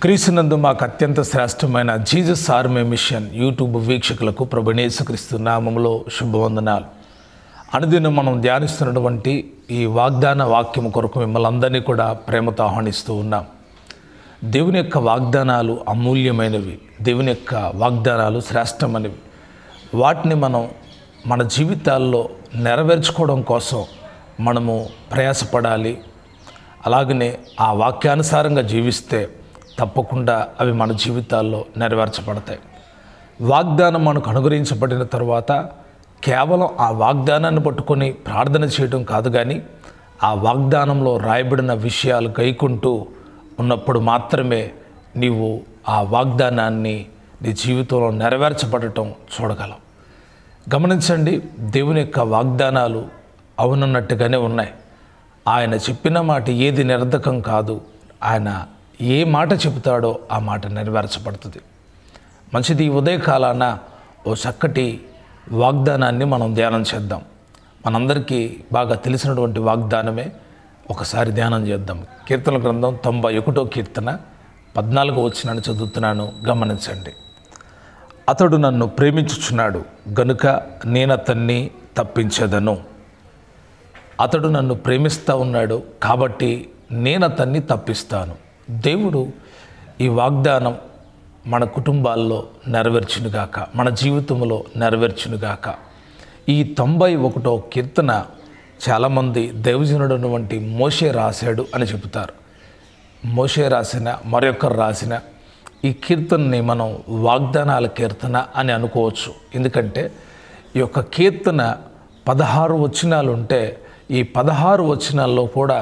క్రీస్తునందు మాకు అత్యంత శ్రేష్టమైన జీసస్ ఆర్మీ మిషన్ యూట్యూబ్ వీక్షకులకు ప్రభువైన యేసుక్రీస్తు నామములో శుభవందనాలు. అనుదినం మనం ధ్యానిస్తున్నటువంటి ఈ వాగ్దాన వాక్యము కొరకు మిమ్మల్ని అందరినీ కూడా ప్రేమతో ఆహ్వానిస్తూ ఉన్నాం. దేవుని యొక్క వాగ్దానాలు అమూల్యమైనవి, దేవుని యొక్క వాగ్దానాలు శ్రేష్టమైనవి. వాటిని మనం మన జీవితాల్లో నెరవేర్చుకోవడం కోసం మనము ప్రయాసపడాలి. అలాగనే ఆ వాక్యానుసారంగా జీవిస్తే తప్పకుండా అవి మన జీవితాల్లో నెరవేర్చబడతాయి. వాగ్దానం మనకు అనుగ్రహించబడిన తర్వాత కేవలం ఆ వాగ్దానాన్ని పట్టుకొని ప్రార్థన చేయడం కాదు, కానీ ఆ వాగ్దానంలో రాయబడిన విషయాలు గైకుంటూ ఉన్నప్పుడు మాత్రమే నీవు ఆ వాగ్దానాన్ని నీ జీవితంలో నెరవేర్చబడటం చూడగలవు. గమనించండి, దేవుని యొక్క వాగ్దానాలు అవునన్నట్టుగానే ఉన్నాయి. ఆయన చెప్పిన మాట ఏది నిరర్ధకం కాదు. ఆయన ఏ మాట చెబుతాడో ఆ మాట నెరవేర్చబడుతుంది. మంచిది. ఈ ఉదయకాలాన ఓ చక్కటి వాగ్దానాన్ని మనం ధ్యానం చేద్దాం. మనందరికీ బాగా తెలిసినటువంటి వాగ్దానమే. ఒకసారి ధ్యానం చేద్దాం. కీర్తన గ్రంథం 91వ కీర్తన 14వ వచనాన్ని చదువుతున్నాను, గమనించండి. అతడు నన్ను ప్రేమించుచున్నాడు గనుక నేనతన్ని తప్పించెదను. అతడు నన్ను ప్రేమిస్తూ ఉన్నాడు కాబట్టి నేనతన్ని తప్పిస్తాను. దేవుడు ఈ వాగ్దానం మన కుటుంబాల్లో నెరవేర్చునుగాక, మన జీవితంలో నెరవేర్చునుగాక. ఈ 91వ కీర్తన చాలామంది దైవజనుడు వంటి మోషే రాశాడు అని చెబుతారు. మోషే రాసిన మరొకరు రాసిన ఈ కీర్తనని మనం వాగ్దానాల కీర్తన అని అనుకోవచ్చు. ఎందుకంటే ఈ యొక్క కీర్తన 16 వచనాలు ఉంటే ఈ 16 వచనాల్లో కూడా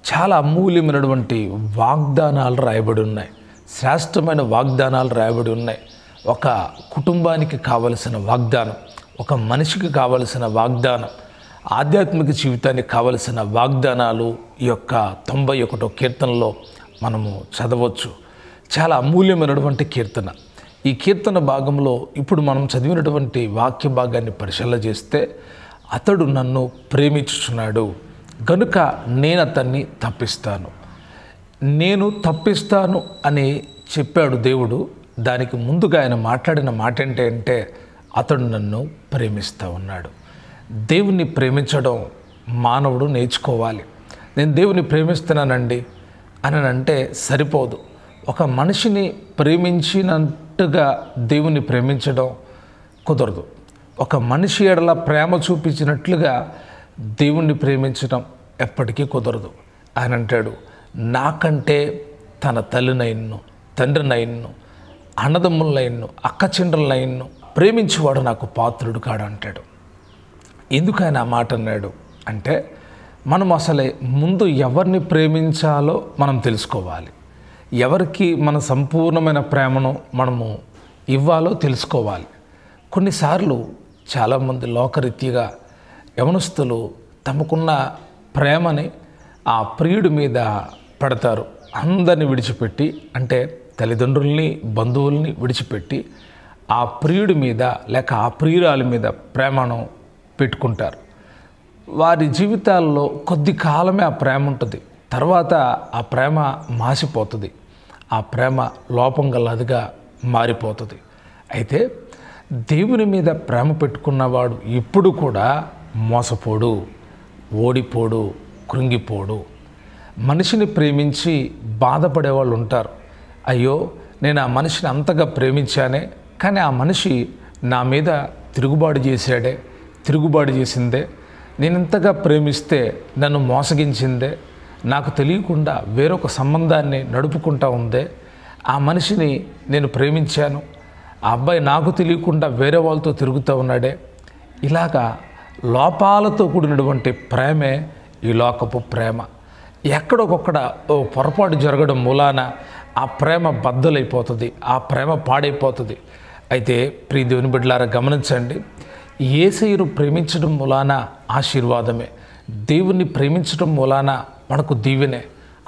చాలా అమూల్యమైనటువంటి వాగ్దానాలు రాయబడి ఉన్నాయి. శ్రేష్టమైన వాగ్దానాలు రాయబడి ఉన్నాయి. ఒక కుటుంబానికి కావలసిన వాగ్దానం, ఒక మనిషికి కావలసిన వాగ్దానం, ఆధ్యాత్మిక జీవితానికి కావలసిన వాగ్దానాలు ఈ యొక్క 91వ కీర్తనలో మనము చదవచ్చు. చాలా అమూల్యమైనటువంటి కీర్తన. ఈ కీర్తన భాగంలో ఇప్పుడు మనం చదివినటువంటి వాక్య భాగాన్ని పరిశీలన చేస్తే, అతడు నన్ను ప్రేమించుచున్నాడు గనుక నేను అతన్ని తప్పిస్తాను. నేను తప్పిస్తాను అని చెప్పాడు దేవుడు. దానికి ముందుగా ఆయన మాట్లాడిన మాట ఏంటంటే అతడు నన్ను ప్రేమిస్తూ ఉన్నాడు. దేవుని ప్రేమించడం మానవుడు నేర్చుకోవాలి. నేను దేవుని ప్రేమిస్తున్నానండి అని అంటే సరిపోదు. ఒక మనిషిని ప్రేమించినట్టుగా దేవుని ప్రేమించడం కుదరదు. ఒక మనిషి ఎడల ప్రేమ చూపించినట్లుగా దేవుణ్ణి ప్రేమించడం ఎప్పటికీ కుదరదు. ఆయన అంటాడు, నాకంటే తన తల్లినైన్ను, తండ్రినైన్ను, అన్నదమ్ములైన్ను, అక్కచెండ్రులైన్ను ప్రేమించేవాడు నాకు పాత్రుడు కాడు అంటాడు. ఎందుకు ఆయన ఆ మాట అన్నాడు అంటే, మనం అసలే ముందు ఎవరిని ప్రేమించాలో మనం తెలుసుకోవాలి. ఎవరికి మన సంపూర్ణమైన ప్రేమను మనము ఇవ్వాలో తెలుసుకోవాలి. కొన్నిసార్లు చాలామంది లోకరీత్యగా యవనస్తులు తమకున్న ప్రేమని ఆ ప్రియుడి మీద పెడతారు. అందరిని విడిచిపెట్టి, అంటే తల్లిదండ్రుల్ని, బంధువుల్ని విడిచిపెట్టి ఆ ప్రియుడి మీద లేక ఆ ప్రియురాలి మీద ప్రేమను పెట్టుకుంటారు. వారి జీవితాల్లో కొద్ది కాలమే ఆ ప్రేమ ఉంటుంది. తర్వాత ఆ ప్రేమ మాసిపోతుంది. ఆ ప్రేమ లోపం గలదిగా మారిపోతుంది. అయితే దేవుని మీద ప్రేమ పెట్టుకున్నవాడు ఎప్పుడు కూడా మోసపోడు, ఓడిపోడు, కృంగిపోడు. మనిషిని ప్రేమించి బాధపడేవాళ్ళు ఉంటారు. అయ్యో, నేను ఆ మనిషిని అంతగా ప్రేమించానే, కానీ ఆ మనిషి నా మీద తిరుగుబాటు చేసిందే, నేను ఇంతగా ప్రేమిస్తే నన్ను మోసగించిందే, నాకు తెలియకుండా వేరొక సంబంధాన్ని నడుపుకుంటా ఉందే, ఆ మనిషిని నేను ప్రేమించాను, ఆ అబ్బాయి నాకు తెలియకుండా వేరే వాళ్ళతో తిరుగుతూ ఉన్నాడే. ఇలాగా లోపాలతో కూడినటువంటి ప్రేమే ఈ లోకపు ప్రేమ. ఎక్కడొకొక్కడ ఓ పొరపాటు జరగడం మూలాన ఆ ప్రేమ బద్దలైపోతుంది, ఆ ప్రేమ పాడైపోతుంది. అయితే ప్రియ దేవుని బిడ్డలారా గమనించండి, యేసయ్యను ప్రేమించడం మూలాన ఆశీర్వాదమే, దేవుణ్ణి ప్రేమించడం మూలాన మనకు దీవెనే.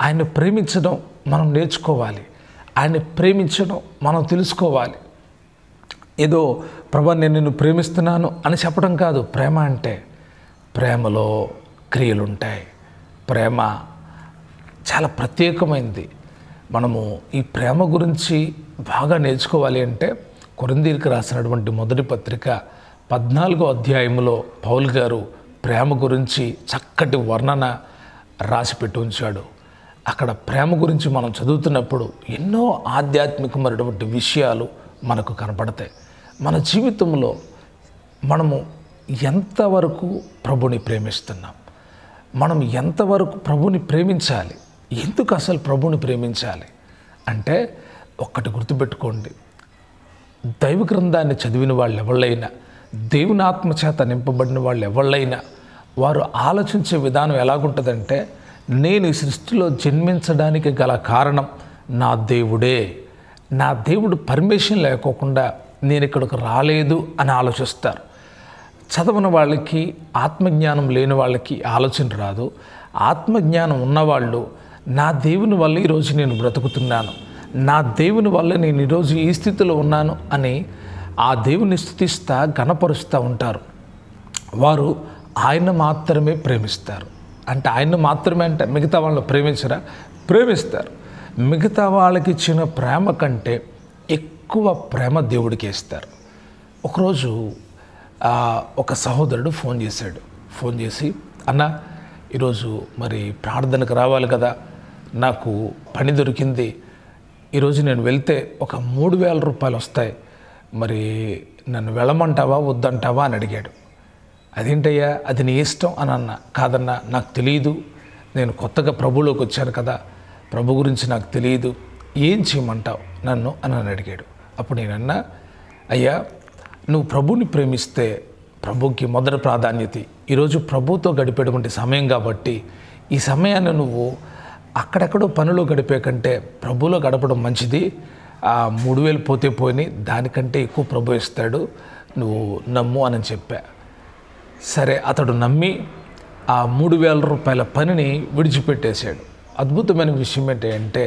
ఆయన్ని ప్రేమించడం మనం నేర్చుకోవాలి, ఆయన్ని ప్రేమించడం మనం తెలుసుకోవాలి. ఏదో ప్రభా నేను నిన్ను ప్రేమిస్తున్నాను అని చెప్పడం కాదు. ప్రేమ అంటే ప్రేమలో క్రియలుంటాయి. ప్రేమ చాలా ప్రత్యేకమైనది. మనము ఈ ప్రేమ గురించి బాగా నేర్చుకోవాలి అంటే కొరింథీయులకు రాసినటువంటి మొదటి పత్రిక 14వ అధ్యాయంలో పౌలు గారు ప్రేమ గురించి చక్కటి వర్ణన రాసి పెట్టి ఉంచాడు. అక్కడ ప్రేమ గురించి మనం చదువుతున్నప్పుడు ఎన్నో ఆధ్యాత్మికమైనటువంటి విషయాలు మనకు కనపడతాయి. మన జీవితంలో మనము ఎంతవరకు ప్రభుని ప్రేమిస్తున్నాం, మనం ఎంతవరకు ప్రభుని ప్రేమించాలి, ఎందుకు అసలు ప్రభుని ప్రేమించాలి అంటే ఒక్కటి గుర్తుపెట్టుకోండి. దైవ గ్రంథాన్ని చదివిన వాళ్ళు ఎవళ్ళైనా, దేవుని ఆత్మచేత నింపబడిన వాళ్ళు ఎవళ్ళైనా వారు ఆలోచించే విధానం ఎలాగుంటుందంటే, నేను ఈ సృష్టిలో జన్మించడానికి గల కారణం నా దేవుడే, నా దేవుడు పర్మిషన్ లేకోకుండా నేను ఇక్కడికి రాలేదు అని ఆలోచిస్తారు. చదవని వాళ్ళకి, ఆత్మజ్ఞానం లేని వాళ్ళకి ఆలోచన రాదు. ఆత్మజ్ఞానం ఉన్నవాళ్ళు నా దేవుని వల్ల ఈరోజు నేను బ్రతుకుతున్నాను, నా దేవుని వల్ల నేను ఈరోజు ఈ స్థితిలో ఉన్నాను అని ఆ దేవుని స్తుతిస్తా ఘనపరుస్తూ ఉంటారు. వారు ఆయన మాత్రమే ప్రేమిస్తారు. అంటే ఆయన మాత్రమే అంటే మిగతా వాళ్ళని ప్రేమించరా? ప్రేమిస్తారు. మిగతా వాళ్ళకి ఇచ్చిన ప్రేమ కంటే ఎక్కువ ప్రేమ దేవుడికి ఇస్తారు. ఒకరోజు ఒక సహోదరుడు ఫోన్ చేశాడు. ఫోన్ చేసి, అన్న ఈరోజు మరి ప్రార్థనకు రావాలి కదా, నాకు పని దొరికింది, ఈరోజు నేను వెళ్తే ఒక 3,000 రూపాయలు వస్తాయి, మరి నన్ను వెళ్ళమంటావా వద్దంటావా అని అడిగాడు. అదేంటయ్యా, అది నీ ఇష్టం అని అన్న. కాదన్నా, నాకు తెలియదు, నేను కొత్తగా ప్రభువులోకి వచ్చాను కదా, ప్రభు గురించి నాకు తెలియదు, ఏం చేయమంటావు నన్ను అని అడిగాడు. అప్పుడు నేనన్నా, అయ్యా నువ్వు ప్రభుని ప్రేమిస్తే ప్రభుకి మొదటి ప్రాధాన్యత. ఈరోజు ప్రభుతో గడిపేటువంటి సమయం కాబట్టి ఈ సమయాన్ని నువ్వు అక్కడెక్కడో పనిలో గడిపే కంటే ప్రభులో గడపడం మంచిది. 3,000 పోతే పోయినాయి, దానికంటే ఎక్కువ ప్రభు ఇస్తాడు, నువ్వు నమ్ము అని చెప్పా. సరే, అతడు నమ్మి ఆ 3,000 రూపాయల పనిని విడిచిపెట్టేశాడు. అద్భుతమైన విషయం ఏంటంటే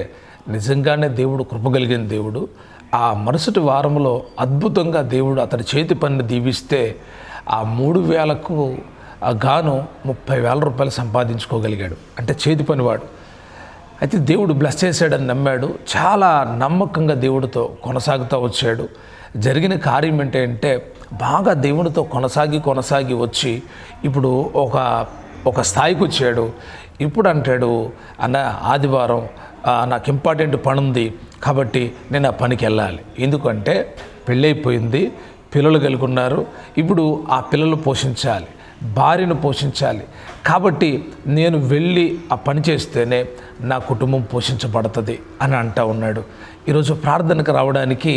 నిజంగానే దేవుడు కృపగలిగిన దేవుడు. ఆ మరుసటి వారంలో అద్భుతంగా దేవుడు అతడి చేతి పనిని దీవిస్తే ఆ 3,000కు గాను 30,000 రూపాయలు సంపాదించుకోగలిగాడు. అంటే చేతి పనివాడు. అయితే దేవుడు బ్లెస్ చేశాడని నమ్మాడు. చాలా నమ్మకంగా దేవుడితో కొనసాగుతూ వచ్చాడు. జరిగిన కార్యం ఏంటంటే బాగా దేవునితో కొనసాగి వచ్చి ఇప్పుడు ఒక స్థాయికి వచ్చాడు. ఇప్పుడు అంటాడు, అన్న ఆదివారం నాకు ఇంపార్టెంట్ పని ఉంది కాబట్టి నేను ఆ పనికి వెళ్ళాలి. ఎందుకంటే పెళ్ళైపోయింది, పిల్లలు కలిగి ఉన్నారు, ఇప్పుడు ఆ పిల్లలు పోషించాలి, భార్యను పోషించాలి, కాబట్టి నేను వెళ్ళి ఆ పని చేస్తేనే నా కుటుంబం పోషించబడుతుంది అని అంటూ ఉన్నాడు. ఈరోజు ప్రార్థనకు రావడానికి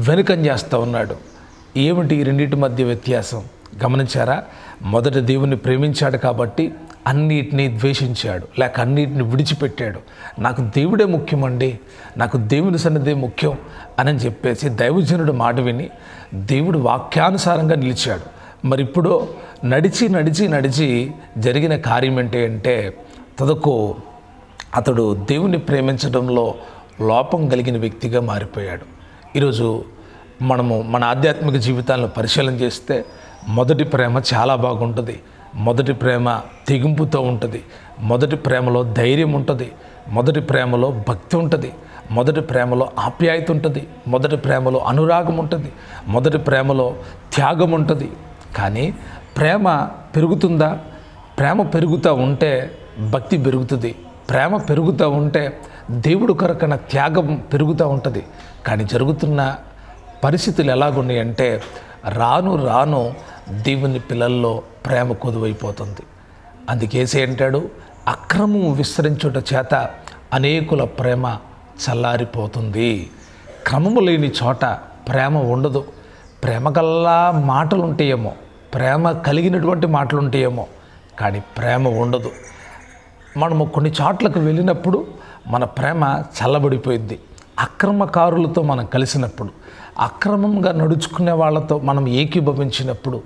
వెనుకం చేస్తూ ఉన్నాడు. ఏమిటి ఈ రెండింటి మధ్య వ్యత్యాసం గమనించారా? మొదట దేవుని ప్రేమించాడు కాబట్టి అన్నిటినీ ద్వేషించాడు, లేక అన్నిటిని విడిచిపెట్టాడు. నాకు దేవుడే ముఖ్యమండి, నాకు దేవుని సన్నిధి ముఖ్యం అని చెప్పేసి దైవజనుడు మాట విని దేవుడు వాక్యానుసారంగా నిలిచాడు. మరి ఇప్పుడు నడిచి జరిగిన కార్యం ఏంటంటే తదకు అతడు దేవుని ప్రేమించడంలో లోపం కలిగిన వ్యక్తిగా మారిపోయాడు. ఈరోజు మనము మన ఆధ్యాత్మిక జీవితాలను పరిశీలన చేస్తే మొదటి ప్రేమ చాలా బాగుంటుంది. మొదటి ప్రేమ తెగింపుతో ఉంటుంది. మొదటి ప్రేమలో ధైర్యం ఉంటుంది. మొదటి ప్రేమలో భక్తి ఉంటుంది. మొదటి ప్రేమలో ఆప్యాయత ఉంటుంది. మొదటి ప్రేమలో అనురాగం ఉంటుంది. మొదటి ప్రేమలో త్యాగం ఉంటుంది. కానీ ప్రేమ పెరుగుతుందా? ప్రేమ పెరుగుతూ ఉంటే భక్తి పెరుగుతుంది. ప్రేమ పెరుగుతూ ఉంటే దేవుడు కొరకన త్యాగం పెరుగుతూ ఉంటుంది. కానీ జరుగుతున్న పరిస్థితులు ఎలాగున్నాయంటే రాను దేవుని పిల్లల్లో ప్రేమ కొదువైపోతుంది. అందుకేసే అంటాడు, అక్రమం విస్తరించుట చేత అనేకుల ప్రేమ చల్లారిపోతుంది. క్రమము లేని చోట ప్రేమ ఉండదు. ప్రేమ గల్లా మాటలు ఉంటాయేమో, ప్రేమ కలిగినటువంటి మాటలు ఉంటాయేమో, కానీ ప్రేమ ఉండదు. మనము కొన్ని చోట్లకు వెళ్ళినప్పుడు మన ప్రేమ చల్లబడిపోయింది. అక్రమకారులతో మనం కలిసినప్పుడు, అక్రమంగా నడుచుకునే వాళ్ళతో మనం ఏకీభవించినప్పుడు,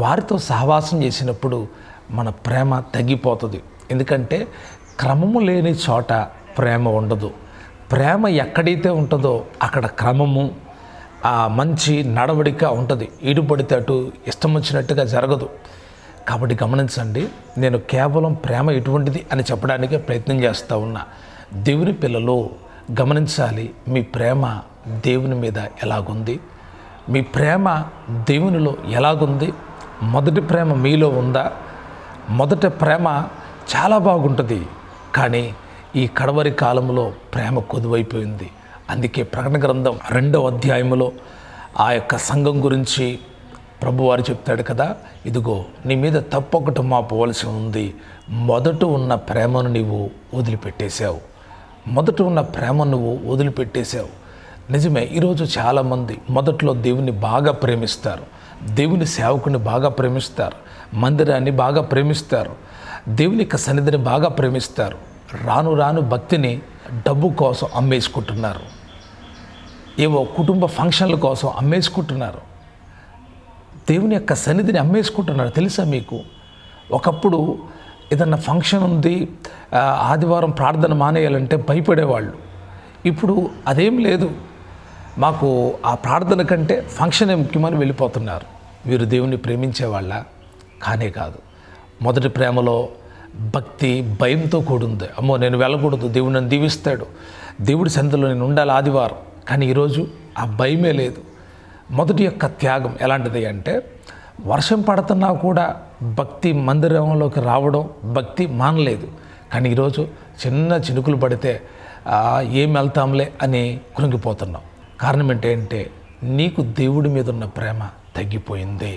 వారితో సహవాసం చేసినప్పుడు మన ప్రేమ తగ్గిపోతుంది. ఎందుకంటే క్రమము లేని చోట ప్రేమ ఉండదు. ప్రేమ ఎక్కడైతే ఉంటుందో అక్కడ క్రమము, మంచి నడవడిక ఉంటుంది. ఇటు పడితే అటు ఇష్టం వచ్చినట్టుగా జరగదు. కాబట్టి గమనించండి, నేను కేవలం ప్రేమ ఎటువంటిది అని చెప్పడానికే ప్రయత్నం చేస్తూ ఉన్నా. దేవుని పిల్లలు గమనించాలి, మీ ప్రేమ దేవుని మీద ఎలాగుంది, మీ ప్రేమ దేవునిలో ఎలాగుంది. మొదటి ప్రేమ మీలో ఉందా? మొదటి ప్రేమ చాలా బాగుంటుంది, కానీ ఈ కడవరి కాలంలో ప్రేమ కొదువైపోయింది. అందుకే ప్రకటన గ్రంథం 2వ అధ్యాయంలో ఆ యొక్క సంఘం గురించి ప్రభువారు చెప్తాడు కదా, ఇదిగో నీ మీద తప్పొకటి మాపవలసి ఉంది, మొదట ఉన్న ప్రేమను నువ్వు వదిలిపెట్టేశావు, మొదట ఉన్న ప్రేమను నువ్వు వదిలిపెట్టేశావు. నిజమే, ఈరోజు చాలామంది మొదట్లో దేవుని బాగా ప్రేమిస్తారు, దేవుని సేవకుని బాగా ప్రేమిస్తారు, మందిరాన్ని బాగా ప్రేమిస్తారు, దేవుని యొక్క సన్నిధిని బాగా ప్రేమిస్తారు. రాను రాను భక్తిని డబ్బు కోసం అమ్మేసుకుంటున్నారు, ఏవో కుటుంబ ఫంక్షన్ల కోసం అమ్మేసుకుంటున్నారు, దేవుని యొక్క సన్నిధిని అమ్మేసుకుంటున్నారు. తెలుసా మీకు? ఒకప్పుడు ఏదన్నా ఫంక్షన్ ఉంది, ఆదివారం ప్రార్థన మానేయాలంటే భయపడేవాళ్ళు. ఇప్పుడు అదేం లేదు, మాకు ఆ ప్రార్థన కంటే ఫంక్షనే ముఖ్యమని వెళ్ళిపోతున్నారు. వీరు దేవుని ప్రేమించేవాళ్ళ? కానే కాదు. మొదటి ప్రేమలో భక్తి భయంతో కూడింది. అమ్మో, నేను వెళ్ళకూడదు, దేవుడు నన్ను దీవిస్తాడు, దేవుడి సన్నిధిలో నేను ఉండాలి ఆదివారం. కానీ ఈరోజు ఆ భయమే లేదు. మొదటి యొక్క త్యాగం ఎలాంటిది అంటే, వర్షం పడుతున్నా కూడా భక్తి మందిరంలోకి రావడం, భక్తి మానలేదు. కానీ ఈరోజు చిన్న చినుకులు పడితే ఏం వెళ్తాంలే అని కృంగిపోతున్నాం. కారణం ఏంటంటే, నీకు దేవుడి మీద ఉన్న ప్రేమ తగ్గిపోయింది.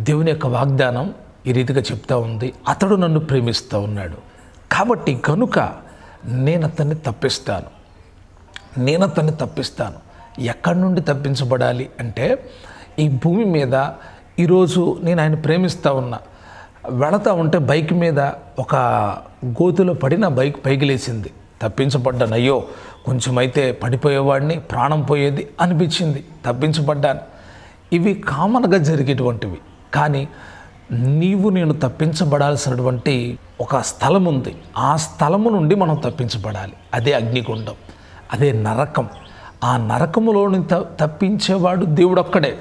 దేవుని యొక్క వాగ్దానం ఈ రీతిగా చెప్తా ఉంది, అతడు నన్ను ప్రేమిస్తూ ఉన్నాడు, కాబట్టి కనుక నేను అతన్ని తప్పిస్తాను. ఎక్కడి నుండి తప్పించబడాలి అంటే, ఈ భూమి మీద ఈరోజు నేను ఆయన ప్రేమిస్తూ ఉన్నా, వెళతా ఉంటే బైక్ మీద ఒక గోతులో పడి నా బైక్ పైకి లేచింది, తప్పించబడ్డాను. అయ్యో, కొంచెం అయితే పడిపోయేవాడిని, ప్రాణం పోయేది అనిపించింది, తప్పించబడ్డాను. ఇవి కామన్గా జరిగేటువంటివి. కానీ నేను తప్పించబడాల్సినటువంటి ఒక స్థలం ఉంది. ఆ స్థలము నుండి మనం తప్పించబడాలి. అదే అగ్నిగుండం, అదే నరకం. ఆ నరకములోని తప్పించేవాడు దేవుడు ఒక్కడే.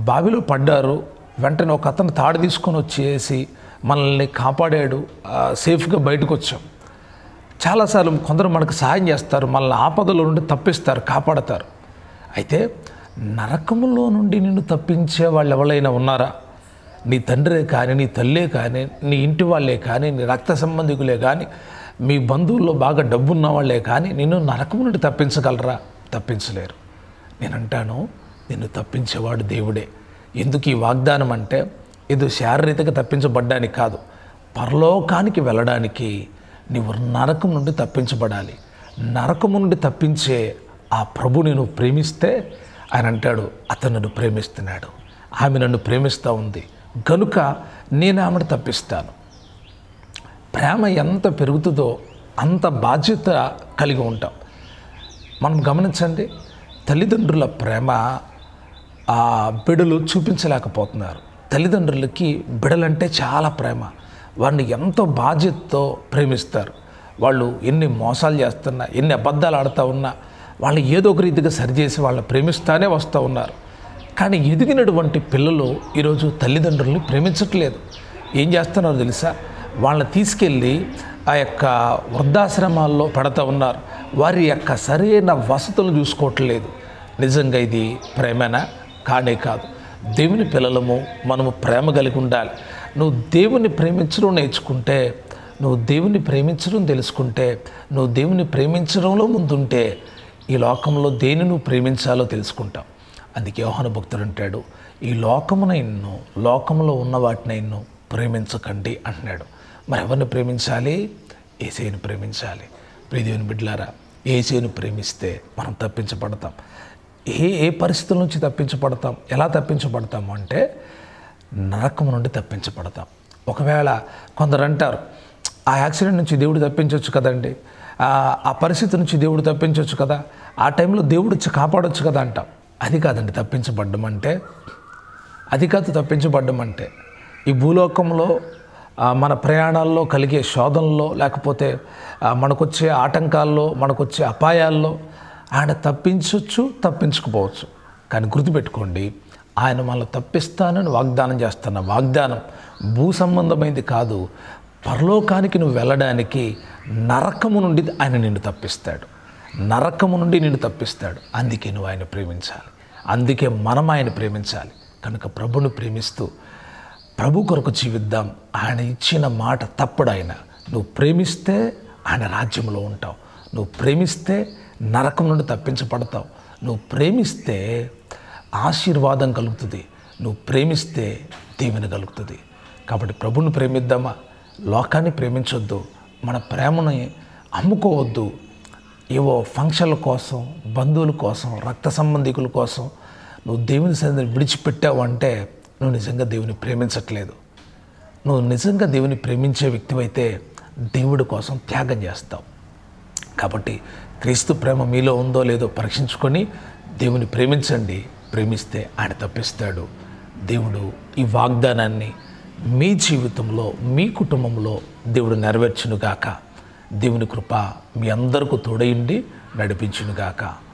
బావిలో పడ్డారు, వెంటనే ఒక అతను తాడు తీసుకొని వచ్చేసి మనల్ని కాపాడాడు, సేఫ్గా బయటకు వచ్చాం. చాలాసార్లు కొందరు మనకు సహాయం చేస్తారు, మనల్ని ఆపదలో నుండి తప్పిస్తారు, కాపాడతారు. అయితే నరకములో నుండి నిన్ను తప్పించే వాళ్ళు ఎవరైనా ఉన్నారా? నీ తండ్రే కానీ, నీ తల్లే కానీ, నీ ఇంటి వాళ్ళే కానీ, నీ రక్త సంబంధికులే కానీ, మీ బంధువుల్లో బాగా డబ్బున్న వాళ్ళే కానీ నిన్ను నరకము నుండి తప్పించగలరా? తప్పించలేరు. నేనంటాను, నిన్ను తప్పించేవాడు దేవుడే. ఎందుకు ఈ వాగ్దానం అంటే, ఇది శారీరకంగా తప్పించబడ్డానికి కాదు, పరలోకానికి వెళ్ళడానికి నీవు నరకం నుండి తప్పించబడాలి. నరకము నుండి తప్పించే ఆ ప్రభుని నువ్వు ప్రేమిస్తే, ఆయన అంటాడు, అతను నన్ను ప్రేమిస్తున్నాడు, ఆమె నన్ను ప్రేమిస్తూ ఉంది, కనుక నేను ఆమెను తప్పిస్తాను. ప్రేమ ఎంత పెరుగుతుందో అంత బాధ్యత కలిగి ఉంటాం. మనం గమనించండి, తల్లిదండ్రుల ప్రేమ ఆ బిడ్డలు చూపించలేకపోతున్నారు. తల్లిదండ్రులకి బిడ్డలంటే చాలా ప్రేమ, వారిని ఎంతో బాధ్యతతో ప్రేమిస్తారు. వాళ్ళు ఎన్ని మోసాలు చేస్తున్నా, ఎన్ని అబద్ధాలు ఆడుతూ ఉన్నా, వాళ్ళు ఏదో ఒక రీతిగా సరిచేసి వాళ్ళని ప్రేమిస్తూనే వస్తూ ఉన్నారు. కానీ ఎదిగినటువంటి పిల్లలు ఈరోజు తల్లిదండ్రుల్ని ప్రేమించట్లేదు. ఏం చేస్తున్నారో తెలుసా? వాళ్ళని తీసుకెళ్ళి ఆ యొక్క వృద్ధాశ్రమాల్లో పెడతా ఉన్నారు. వారి యొక్క సరైన వసతులను చూసుకోవట్లేదు. నిజంగా ఇది ప్రేమనా? కానే కాదు. దేవుని పిల్లలము మనము ప్రేమ కలిగి ఉండాలి. నువ్వు దేవుని ప్రేమించడం నేర్చుకుంటే, నువ్వు దేవుని ప్రేమించడం తెలుసుకుంటే, నువ్వు దేవుని ప్రేమించడంలో ముందుంటే, ఈ లోకంలో దేని నువ్వు ప్రేమించాలో తెలుసుకుంటావు. అందుకే యోహాను భక్తుడు అంటాడు, ఈ లోకంలో ఉన్న వాటిని ప్రేమించకండి అంటున్నాడు. మరి ఎవరిని ప్రేమించాలి? యేసయ్యను ప్రేమించాలి. ప్రియదేవుని బిడ్డలారా, యేసయ్యను ప్రేమిస్తే మనం తప్పించబడతాం. ఏ పరిస్థితుల నుంచి తప్పించబడతాం? ఎలా తప్పించబడతాము అంటే, నరకం నుండి తప్పించబడతాం. ఒకవేళ కొందరు అంటారు, ఆ యాక్సిడెంట్ నుంచి దేవుడు తప్పించవచ్చు కదండి, ఆ పరిస్థితి నుంచి దేవుడు తప్పించవచ్చు కదా, ఆ టైంలో దేవుడు వచ్చి కాపాడవచ్చు కదా అంటాం. అది కాదండి తప్పించబడ్డం అంటే. అది కాదు తప్పించబడ్డం అంటే. ఈ భూలోకంలో మన ప్రయాణాల్లో కలిగే శోధనలో, లేకపోతే మనకొచ్చే ఆటంకాల్లో, మనకొచ్చే అపాయాల్లో ఆయన తప్పించవచ్చు, తప్పించకపోవచ్చు. కానీ గుర్తుపెట్టుకోండి, ఆయన మనల్ని తప్పిస్తానని వాగ్దానం చేస్తున్న వాగ్దానం భూ సంబంధమైంది కాదు. పరలోకానికి నువ్వు వెళ్ళడానికి నరకము నుండి ఆయన నిన్ను తప్పిస్తాడు. నరకము నుండి నిన్ను తప్పిస్తాడు. అందుకే నువ్వు ఆయన ప్రేమించాలి. అందుకే మనం ఆయన ప్రేమించాలి. కనుక ప్రభుని ప్రేమిస్తూ ప్రభు కొరకు జీవిద్దాం. ఆయన ఇచ్చిన మాట తప్పుడు. ఆయన నువ్వు ప్రేమిస్తే ఆయన రాజ్యంలో ఉంటావు. నువ్వు ప్రేమిస్తే నరకం నుండి తప్పించబడతావు. నువ్వు ప్రేమిస్తే ఆశీర్వాదం కలుగుతుంది. నువ్వు ప్రేమిస్తే దీవెన కలుగుతుంది. కాబట్టి ప్రభుని ప్రేమిద్దామా? లోకాన్ని ప్రేమించొద్దు. మన ప్రేమని అమ్ముకోవద్దు. ఏవో ఫంక్షన్ల కోసం, బంధువుల కోసం, రక్త సంబంధికుల కోసం నువ్వు దేవుని సన్నిధిని విడిచిపెట్టావు అంటే నువ్వు నిజంగా దేవుని ప్రేమించట్లేదు. నువ్వు నిజంగా దేవుని ప్రేమించే వ్యక్తివైతే దేవుడి కోసం త్యాగం చేస్తావు. కాబట్టి క్రీస్తు ప్రేమ మీలో ఉందో లేదో పరీక్షించుకొని దేవుని ప్రేమించండి. ప్రేమిస్తే ఆయన తప్పిస్తాడు. దేవుడు ఈ వాగ్దానాన్ని మీ జీవితంలో, మీ కుటుంబంలో దేవుడు నెరవేర్చునుగాక. దేవుని కృప మీ అందరికీ తోడైండి నడిపించునుగాక.